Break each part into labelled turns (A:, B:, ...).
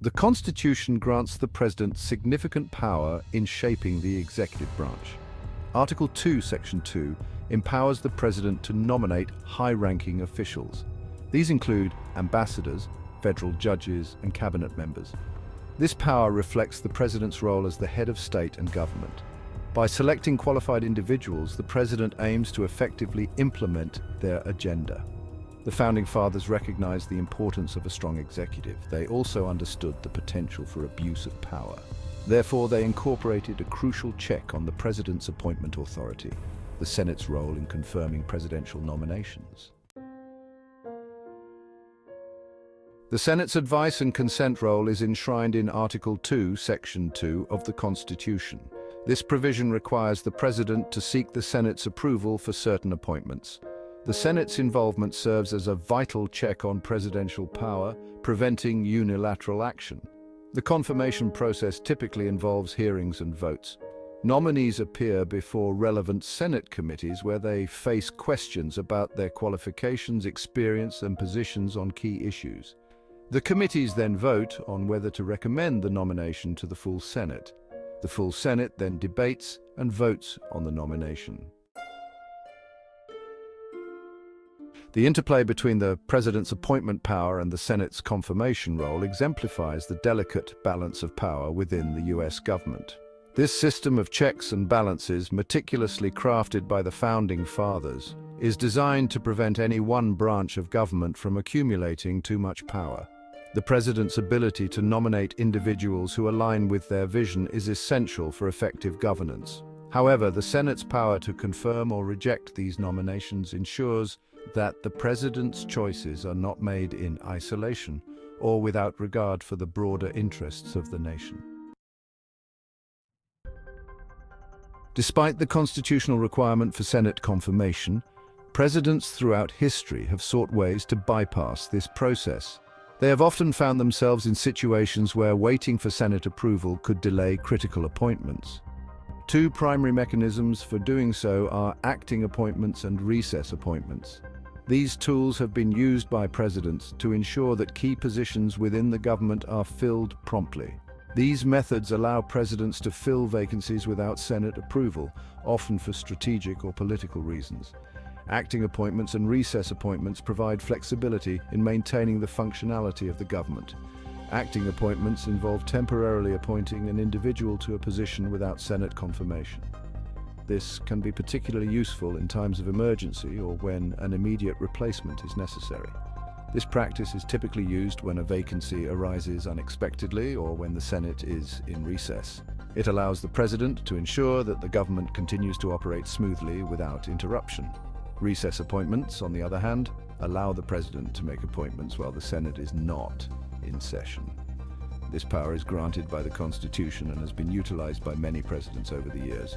A: The Constitution grants the President significant power in shaping the executive branch. Article 2, Section 2 empowers the President to nominate high-ranking officials. These include ambassadors, federal judges, and cabinet members. This power reflects the President's role as the head of state and government. By selecting qualified individuals, the President aims to effectively implement their agenda. The Founding Fathers recognized the importance of a strong executive. They also understood the potential for abuse of power. Therefore, they incorporated a crucial check on the President's appointment authority, the Senate's role in confirming presidential nominations. The Senate's advice and consent role is enshrined in Article 2, Section 2 of the Constitution. This provision requires the President to seek the Senate's approval for certain appointments. The Senate's involvement serves as a vital check on presidential power, preventing unilateral action. The confirmation process typically involves hearings and votes. Nominees appear before relevant Senate committees where they face questions about their qualifications, experience, and positions on key issues. The committees then vote on whether to recommend the nomination to the full Senate. The full Senate then debates and votes on the nomination. The interplay between the President's appointment power and the Senate's confirmation role exemplifies the delicate balance of power within the U.S. government. This system of checks and balances, meticulously crafted by the Founding Fathers, is designed to prevent any one branch of government from accumulating too much power. The President's ability to nominate individuals who align with their vision is essential for effective governance. However, the Senate's power to confirm or reject these nominations ensures that the President's choices are not made in isolation or without regard for the broader interests of the nation. Despite the constitutional requirement for Senate confirmation, presidents throughout history have sought ways to bypass this process. They have often found themselves in situations where waiting for Senate approval could delay critical appointments. Two primary mechanisms for doing so are acting appointments and recess appointments. These tools have been used by presidents to ensure that key positions within the government are filled promptly. These methods allow presidents to fill vacancies without Senate approval, often for strategic or political reasons. Acting appointments and recess appointments provide flexibility in maintaining the functionality of the government. Acting appointments involve temporarily appointing an individual to a position without Senate confirmation. This can be particularly useful in times of emergency or when an immediate replacement is necessary. This practice is typically used when a vacancy arises unexpectedly or when the Senate is in recess. It allows the President to ensure that the government continues to operate smoothly without interruption. Recess appointments, on the other hand, allow the President to make appointments while the Senate is not in session. This power is granted by the Constitution and has been utilized by many presidents over the years.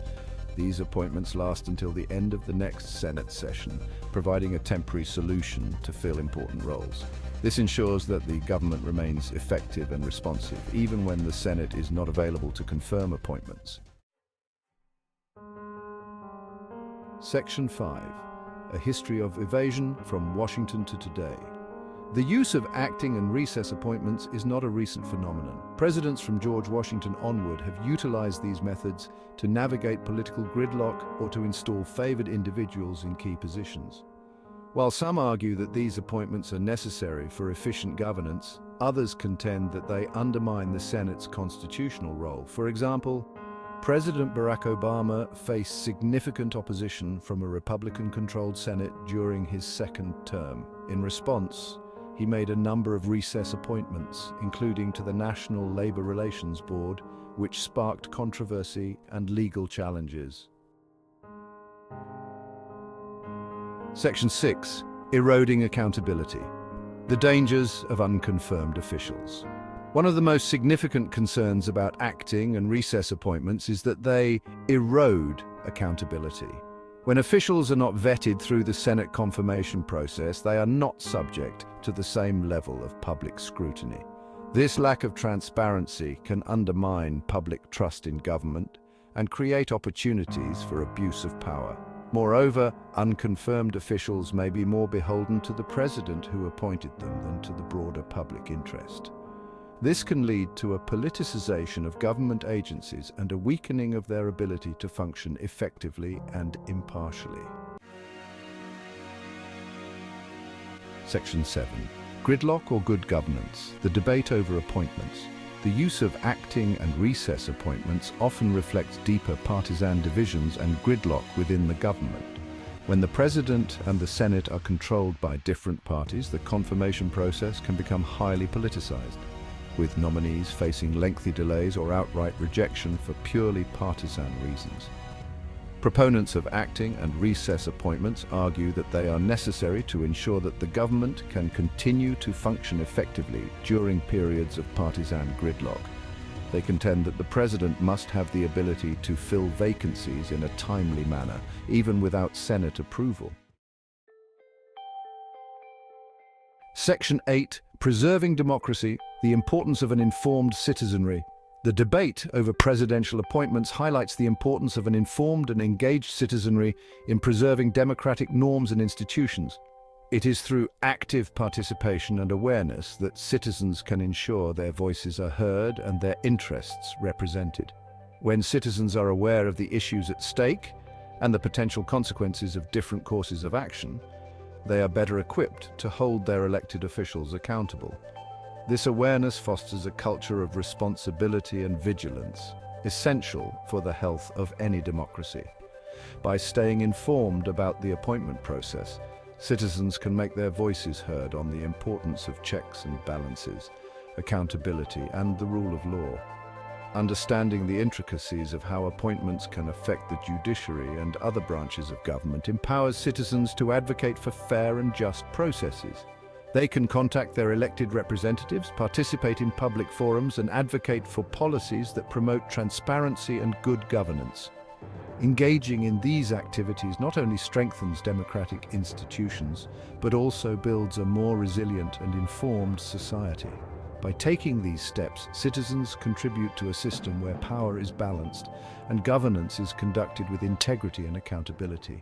A: These appointments last until the end of the next Senate session, providing a temporary solution to fill important roles. This ensures that the government remains effective and responsive, even when the Senate is not available to confirm appointments. Section 5. A history of evasion from Washington to today. The use of acting and recess appointments is not a recent phenomenon. Presidents from George Washington onward have utilized these methods to navigate political gridlock or to install favored individuals in key positions. While some argue that these appointments are necessary for efficient governance, others contend that they undermine the Senate's constitutional role. For example, President Barack Obama faced significant opposition from a Republican-controlled Senate during his second term. In response, he made a number of recess appointments, including to the National Labor Relations Board, which sparked controversy and legal challenges. Section 6. Eroding accountability. The dangers of unconfirmed officials. One of the most significant concerns about acting and recess appointments is that they erode accountability. When officials are not vetted through the Senate confirmation process, they are not subject to the same level of public scrutiny. This lack of transparency can undermine public trust in government and create opportunities for abuse of power. Moreover, unconfirmed officials may be more beholden to the president who appointed them than to the broader public interest. This can lead to a politicization of government agencies and a weakening of their ability to function effectively and impartially. Section 7. Gridlock or good governance, the debate over appointments. The use of acting and recess appointments often reflects deeper partisan divisions and gridlock within the government. When the President and the Senate are controlled by different parties, the confirmation process can become highly politicized, with nominees facing lengthy delays or outright rejection for purely partisan reasons. Proponents of acting and recess appointments argue that they are necessary to ensure that the government can continue to function effectively during periods of partisan gridlock. They contend that the President must have the ability to fill vacancies in a timely manner, even without Senate approval. Section 8. Preserving democracy, the importance of an informed citizenry. The debate over presidential appointments highlights the importance of an informed and engaged citizenry in preserving democratic norms and institutions. It is through active participation and awareness that citizens can ensure their voices are heard and their interests represented. When citizens are aware of the issues at stake and the potential consequences of different courses of action, they are better equipped to hold their elected officials accountable. This awareness fosters a culture of responsibility and vigilance, essential for the health of any democracy. By staying informed about the appointment process, citizens can make their voices heard on the importance of checks and balances, accountability, and the rule of law. Understanding the intricacies of how appointments can affect the judiciary and other branches of government empowers citizens to advocate for fair and just processes. They can contact their elected representatives, participate in public forums, and advocate for policies that promote transparency and good governance. Engaging in these activities not only strengthens democratic institutions, but also builds a more resilient and informed society. By taking these steps, citizens contribute to a system where power is balanced and governance is conducted with integrity and accountability.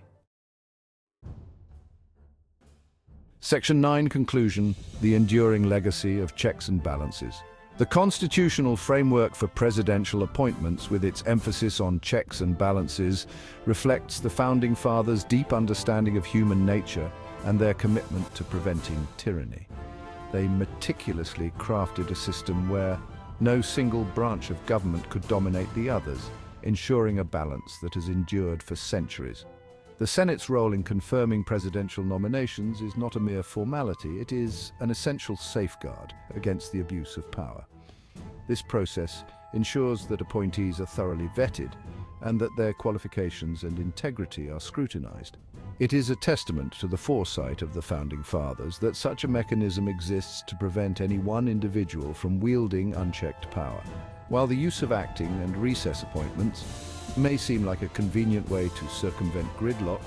A: Section 9. Conclusion: the enduring legacy of checks and balances. The constitutional framework for presidential appointments, with its emphasis on checks and balances, reflects the Founding Fathers' deep understanding of human nature and their commitment to preventing tyranny. They meticulously crafted a system where no single branch of government could dominate the others, ensuring a balance that has endured for centuries. The Senate's role in confirming presidential nominations is not a mere formality, it is an essential safeguard against the abuse of power. This process ensures that appointees are thoroughly vetted and that their qualifications and integrity are scrutinized. It is a testament to the foresight of the Founding Fathers that such a mechanism exists to prevent any one individual from wielding unchecked power. While the use of acting and recess appointments may seem like a convenient way to circumvent gridlock,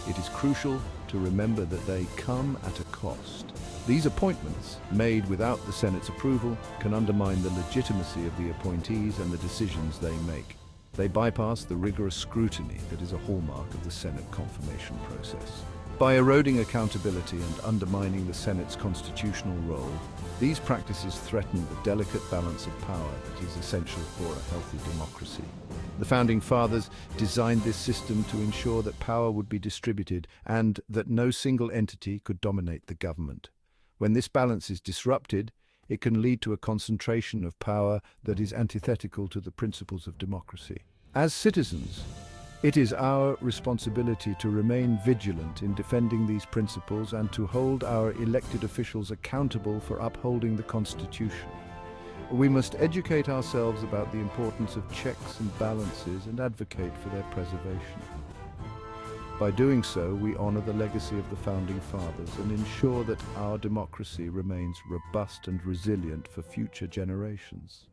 A: it is crucial to remember that they come at a cost. These appointments, made without the Senate's approval, can undermine the legitimacy of the appointees and the decisions they make. They bypass the rigorous scrutiny that is a hallmark of the Senate confirmation process. By eroding accountability and undermining the Senate's constitutional role, these practices threaten the delicate balance of power that is essential for a healthy democracy. The Founding Fathers designed this system to ensure that power would be distributed and that no single entity could dominate the government. When this balance is disrupted, it can lead to a concentration of power that is antithetical to the principles of democracy. As citizens, it is our responsibility to remain vigilant in defending these principles and to hold our elected officials accountable for upholding the Constitution. We must educate ourselves about the importance of checks and balances and advocate for their preservation. By doing so, we honor the legacy of the Founding Fathers and ensure that our democracy remains robust and resilient for future generations.